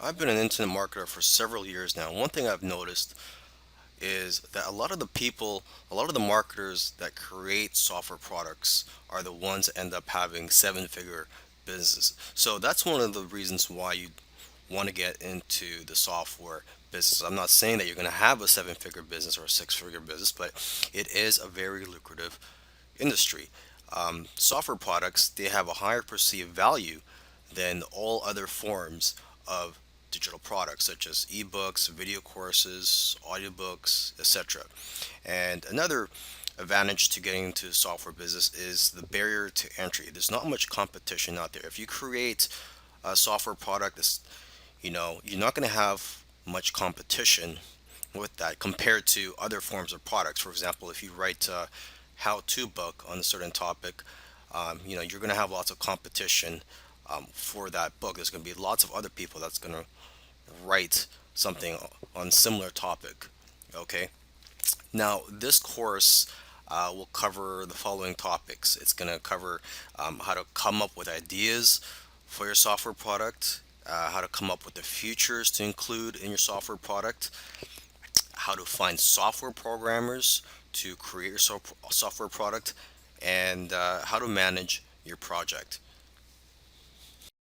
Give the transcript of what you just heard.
I've been an internet marketer for several years now. One thing I've noticed is that a lot of the marketers that create software products are the ones that end up having seven-figure businesses. So that's one of the reasons why you want to get into the software business. I'm not saying that you're going to have a seven-figure business or a six-figure business, but it is a very lucrative industry. Software products, they have a higher perceived value than all other forms of digital products such as ebooks, video courses, audiobooks, etc. And another advantage to getting into the software business is the barrier to entry. There's not much competition out there. If you create a software product that's, you're not going to have much competition with that compared to other forms of products. For example, if you write a how-to book on a certain topic, you're going to have lots of competition for that book. There's going to be lots of other people that's going to write something on similar topic. Okay. Now, this course will cover the following topics. It's going to cover how to come up with ideas for your software product, how to come up with the features to include in your software product, how to find software programmers to create your software product, and how to manage your project.